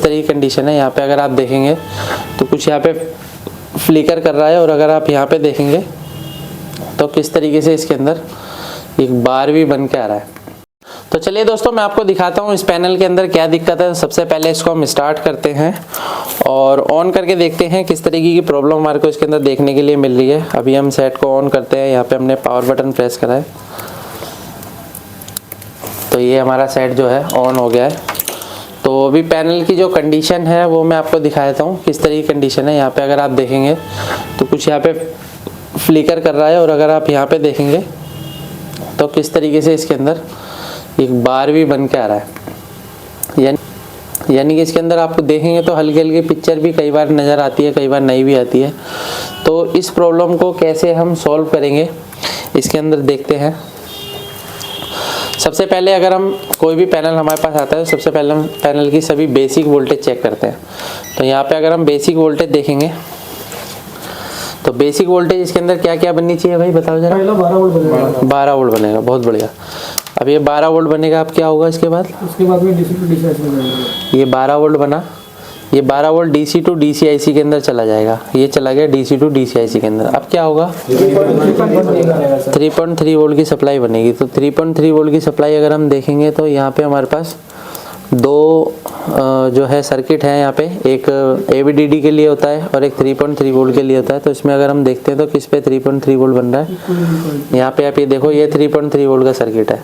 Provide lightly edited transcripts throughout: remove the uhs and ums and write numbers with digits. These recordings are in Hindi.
तरीके कंडीशन है। यहाँ पे अगर आप देखेंगे तो कुछ यहाँ पे फ्लिकर कर रहा है, और अगर आप यहाँ पे देखेंगे तो किस तरीके से इसके अंदर एक बार भी बन के आ रहा है। तो चलिए दोस्तों, मैं आपको दिखाता हूँ इस पैनल के अंदर क्या दिक्कत है। सबसे पहले इसको हम स्टार्ट करते हैं और ऑन करके देखते हैं किस तरीके की प्रॉब्लम हमारे को इसके अंदर देखने के लिए मिल रही है। अभी हम सेट को ऑन करते हैं। यहाँ पे हमने पावर बटन प्रेस करा है, तो ये हमारा सेट जो है ऑन हो गया है। तो अभी पैनल की जो कंडीशन है वो मैं आपको दिखाता हूँ किस तरीके की कंडीशन है। यहाँ पे अगर आप देखेंगे तो कुछ यहाँ पे फ्लिकर कर रहा है, और अगर आप यहाँ पे देखेंगे तो किस तरीके से इसके अंदर एक बार भी बन के आ रहा है। यानी कि इसके अंदर आपको देखेंगे तो हल्की हल्की पिक्चर भी कई बार नज़र आती है, कई बार नहीं भी आती है। तो इस प्रॉब्लम को कैसे हम सॉल्व करेंगे इसके अंदर देखते हैं। सबसे पहले अगर हम कोई भी पैनल हमारे पास आता है तो सबसे पहले हम पैनल की सभी बेसिक वोल्टेज चेक करते हैं। तो यहाँ पे अगर हम बेसिक वोल्टेज देखेंगे तो बेसिक वोल्टेज इसके अंदर क्या क्या बननी चाहिए भाई, बताओ जरा। 12 वोल्ट बनेगा। 12 वोल्ट बनेगा, बहुत बढ़िया। अब ये 12 वोल्ट बनेगा, अब क्या होगा इसके बाद? उसके बाद में डीसी टू डीसी बनेगा। ये 12 वोल्ट बना, ये 12 वोल्ट डीसी टू डीसीआईसी के अंदर चला जाएगा। ये चला गया डीसी टू डीसीआईसी के अंदर। अब क्या होगा? 3.3 वोल्ट की सप्लाई बनेगी। तो 3.3 वोल्ट की सप्लाई अगर हम देखेंगे तो यहाँ पे हमारे पास दो जो है सर्किट है। यहाँ पे एक AVDD के लिए होता है और एक 3.3 वोल्ट के लिए होता है। तो इसमें अगर हम देखते हैं तो किस पे 3.3 वोल्ट बन रहा है। यहाँ पे आप ये देखो, ये 3.3 वोल्ट का सर्किट है,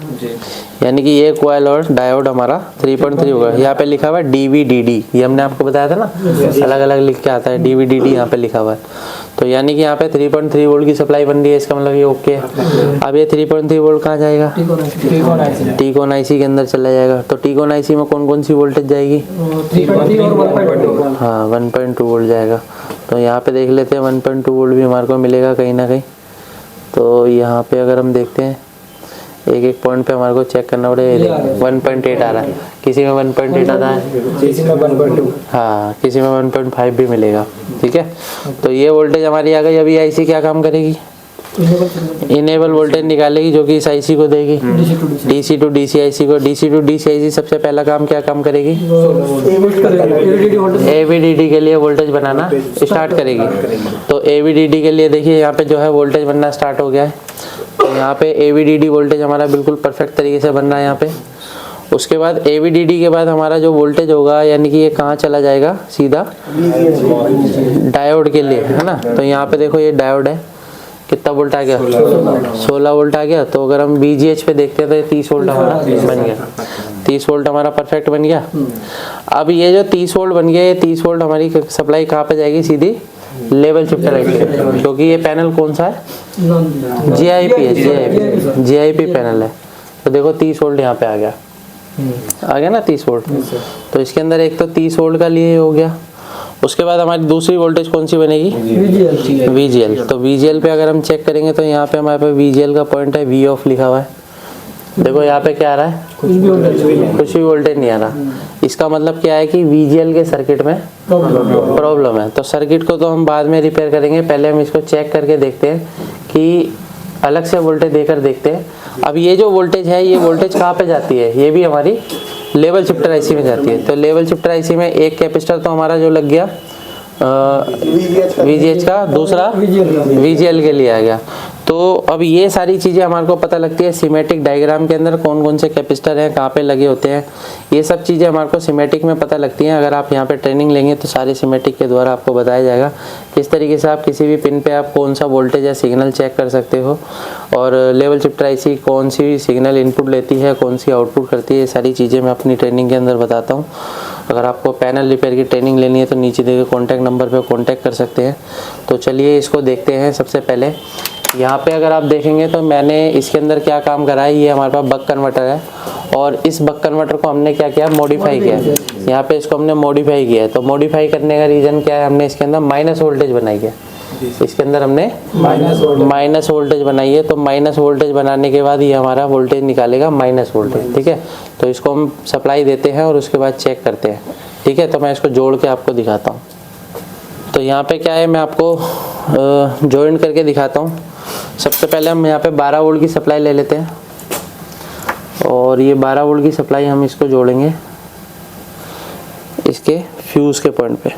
यानी कि ये कॉइल और डायोड हमारा 3.3 होगा। यहाँ पे लिखा हुआ है DVDD, ये हमने आपको बताया था ना, अलग अलग लिख के आता है DVDD, यहाँ पे लिखा हुआ है। तो यानी कि यहाँ पे 3.3 वोल्ट की सप्लाई बन रही है, इसका मतलब ये ओके है। अब ये 3.3 वोल्ट कहाँ जाएगा? टीकॉन IC के अंदर चला जाएगा। तो टीकॉन IC में कौन कौन सी वोल्टेज जाएगी? 3.3 और 1.2। हाँ, 1.2 वोल्ट जाएगा। तो यहाँ पे देख लेते हैं 1.2 वोल्ट भी हमारे को मिलेगा कहीं ना कहीं। तो यहाँ पे अगर हम देखते हैं एक एक पॉइंट पे हमारे को चेक करना पड़ेगा। 1.8 आ रहा है, किसी में 1.8 आता है, किसी में 1.2, हाँ किसी में 1.5 भी मिलेगा। ठीक है, तो ये वोल्टेज हमारी आ गई। अभी IC क्या काम करेगी? इनेबल वोल्टेज निकालेगी, जो कि इस IC को देगी DC टू DCIC को। DC टू DCIC सबसे पहला काम क्या काम करेगी? AVDD के लिए वोल्टेज बनाना स्टार्ट करेगी। तो AVDD के लिए देखिए यहाँ पे जो है वोल्टेज बनना स्टार्ट हो गया है। तो यहाँ पे AVDD वोल्टेज हमारा बिल्कुल परफेक्ट तरीके से बन रहा है यहाँ पे। उसके बाद AVDD के बाद हमारा जो वोल्टेज होगा, यानी कि ये कहाँ चला जाएगा? सीधा डायोड के लिए, है ना। तो यहाँ पे देखो ये डायोड है, कितना वोल्ट आ गया? 16 वोल्ट आ गया। तो अगर हम VGH पे देखते हैं तो ये 30 वोल्ट हमारा बन गया। 30 वोल्ट हमारा परफेक्ट बन गया। अब ये जो 30 वोल्ट बन गया, ये 30 वोल्ट हमारी सप्लाई कहाँ पे जाएगी? सीधी लेवल शिफ्टर IC, क्योंकि ये पैनल कौन सा है? GIP है, GIP पैनल है। तो देखो 30 वोल्ट यहाँ पे आ गया ना 30 वोल्ट। तो इसके अंदर एक तो 30 वोल्ट का लिए हो गया। उसके बाद हमारी दूसरी वोल्टेज कौन सी बनेगी? VGL। तो VGL पे अगर हम चेक करेंगे तो यहाँ पे हमारे पास VGL का पॉइंट है, V ऑफ लिखा हुआ है। देखो यहाँ पे क्या आ रहा है? कुछ भी वोल्टेज नहीं आ रहा। इसका मतलब क्या है कि VGL के सर्किट में प्रॉब्लम है। तो सर्किट को तो हम बाद में रिपेयर करेंगे, पहले हम इसको चेक करके देखते हैं कि अलग से वोल्टेज देकर देखते हैं। अब ये जो वोल्टेज है, ये वोल्टेज कहाँ पे जाती है? ये भी हमारी लेवल शिफ्टर IC में जाती है। तो लेवल शिफ्टर IC में एक कैपेसिटर तो हमारा जो लग गया VGH का, दूसरा VGL के लिए आ गया। तो अब ये सारी चीज़ें हमारे को पता लगती है सीमेटिक डायग्राम के अंदर, कौन कौन से कैपेसिटर हैं, कहाँ पे लगे होते हैं। ये सब चीज़ें हमारे को सीमेटिक में पता लगती हैं। अगर आप यहाँ पे ट्रेनिंग लेंगे तो सारे सीमेटिक के द्वारा आपको बताया जाएगा किस तरीके से आप किसी भी पिन पे आप कौन सा वोल्टेज या सिग्नल चेक कर सकते हो, और लेवल शिफ्टर IC कौन सी सिग्नल इनपुट लेती है, कौन सी आउटपुट करती है। ये सारी चीज़ें मैं अपनी ट्रेनिंग के अंदर बताता हूँ। अगर आपको पैनल रिपेयर की ट्रेनिंग लेनी है तो नीचे दिए गए कॉन्टैक्ट नंबर पर कॉन्टैक्ट कर सकते हैं। तो चलिए इसको देखते हैं। सबसे पहले यहाँ पे अगर आप देखेंगे तो मैंने इसके अंदर क्या काम करा है, ये हमारे पास बक कन्वर्टर है, और इस बक कन्वर्टर को हमने क्या किया? मॉडिफाई किया। यहाँ पे इसको हमने मॉडिफाई किया है। तो मॉडिफाई करने का रीज़न क्या है? हमने इसके अंदर माइनस वोल्टेज बनाई है। इसके अंदर हमने माइनस वोल्टेज बनाई है। तो माइनस वोल्टेज बनाने के बाद ये हमारा वोल्टेज निकालेगा माइनस वोल्टेज। ठीक है, तो इसको हम सप्लाई देते हैं और उसके बाद चेक करते हैं। ठीक है, तो मैं इसको जोड़ के आपको दिखाता हूँ। तो यहाँ पे क्या है, मैं आपको जॉइंट करके दिखाता हूँ। सबसे पहले हम यहाँ पे 12 वोल्ट की सप्लाई ले लेते हैं, और ये 12 वोल्ट की सप्लाई हम इसको जोड़ेंगे। इसके फ्यूज़ के पॉइंट पे।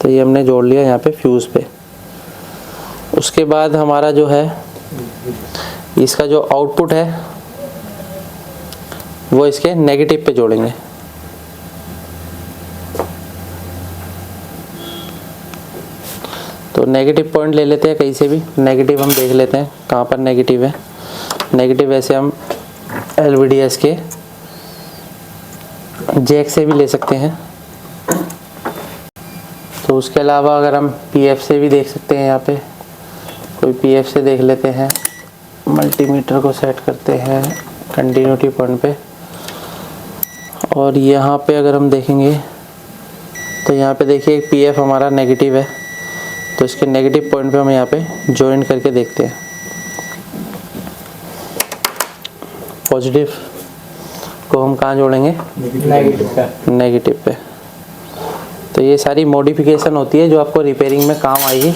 तो ये हमने जोड़ लिया यहाँ पे फ्यूज़ पे। उसके बाद हमारा जो है इसका जो आउटपुट है वो इसके नेगेटिव पे जोड़ेंगे। तो नेगेटिव पॉइंट ले लेते हैं कहीं से भी। नेगेटिव हम देख लेते हैं कहाँ पर नेगेटिव है। नेगेटिव वैसे हम LVDS के जैक से भी ले सकते हैं। तो उसके अलावा अगर हम PF से भी देख सकते हैं, यहाँ पे कोई PF से देख लेते हैं। मल्टीमीटर को सेट करते हैं कंटिन्यूटी पॉइंट पे, और यहाँ पे अगर हम देखेंगे तो यहाँ पे देखिए एक PF हमारा नेगेटिव है। तो इसके नेगेटिव पॉइंट पे हम यहाँ पे ज्वाइन करके देखते हैं। पॉजिटिव को हम कहाँ जोड़ेंगे? नेगेटिव पे। तो ये सारी मॉडिफिकेशन होती है जो आपको रिपेयरिंग में काम आएगी।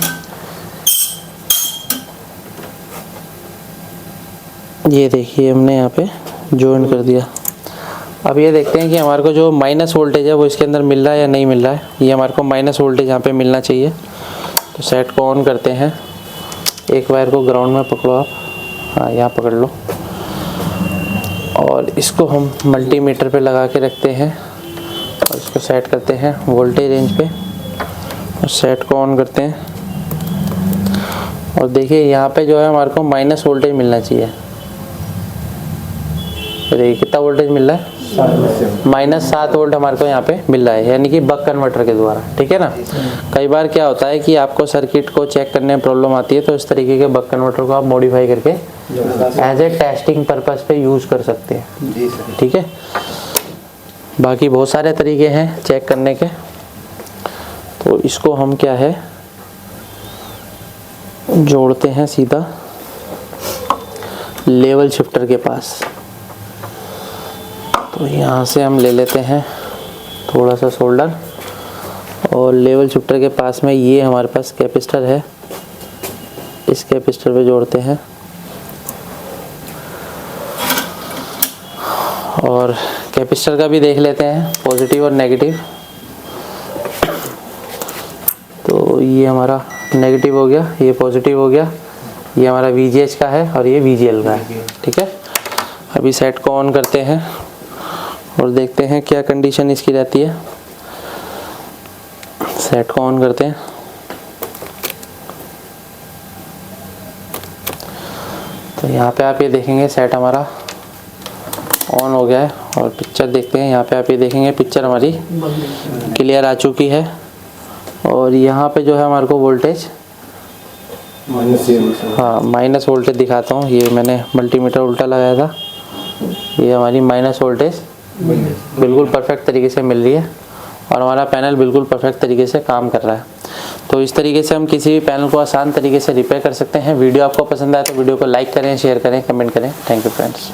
ये देखिए हमने यहाँ पे ज्वाइन कर दिया। अब ये देखते हैं कि हमारे को जो माइनस वोल्टेज है वो इसके अंदर मिल रहा है या नहीं मिल रहा है। ये हमारे को माइनस वोल्टेज यहाँ पे मिलना चाहिए। तो सेट को ऑन करते हैं। एक वायर को ग्राउंड में पकड़ो आप, हाँ यहाँ पकड़ लो, और इसको हम मल्टीमीटर पे लगा के रखते हैं और इसको सेट करते हैं वोल्टेज रेंज पे, और सेट को ऑन करते हैं। और देखिए यहाँ पे जो है हमारे को माइनस वोल्टेज मिलना चाहिए। देखिए कितना वोल्टेज मिल रहा है? -7 वोल्ट हमारे को यहाँ पे मिल रहा है, यानी कि बक कन्वर्टर के द्वारा। ठीक है ना। कई बार क्या होता है कि आपको सर्किट को चेक करने में प्रॉब्लम आती है, तो इस तरीके के बक कन्वर्टर को आप मॉडिफाई करके एज ए टेस्टिंग पर्पस पे यूज़ कर सकते हैं। ठीक है। बाकी बहुत सारे तरीके हैं चेक करने के। तो इसको हम क्या है जोड़ते हैं सीधा लेवल शिफ्टर के पास। तो यहाँ से हम ले लेते हैं थोड़ा सा सोल्डर, और लेवल शिफ्टर के पास में ये हमारे पास कैपेसिटर है, इस कैपेसिटर पे जोड़ते हैं। और कैपेसिटर का भी देख लेते हैं पॉजिटिव और नेगेटिव। तो ये हमारा नेगेटिव हो गया, ये पॉजिटिव हो गया, ये हमारा VGH का है और ये VGL का है। ठीक है। अभी सेट को ऑन करते हैं और देखते हैं क्या कंडीशन इसकी रहती है। सेट को ऑन करते हैं। तो यहाँ पे आप ये देखेंगे सेट हमारा ऑन हो गया है, और पिक्चर देखते हैं। यहाँ पे आप ये देखेंगे पिक्चर हमारी क्लियर आ चुकी है, और यहाँ पे जो है हमारे को वोल्टेज हाँ माइनस वोल्टेज दिखाता हूँ। ये मैंने मल्टीमीटर उल्टा लगाया था। ये हमारी माइनस वोल्टेज बिल्कुल परफेक्ट तरीके से मिल रही है, और हमारा पैनल बिल्कुल परफेक्ट तरीके से काम कर रहा है। तो इस तरीके से हम किसी भी पैनल को आसान तरीके से रिपेयर कर सकते हैं। वीडियो आपको पसंद आए तो वीडियो को लाइक करें, शेयर करें, कमेंट करें। Thank you friends.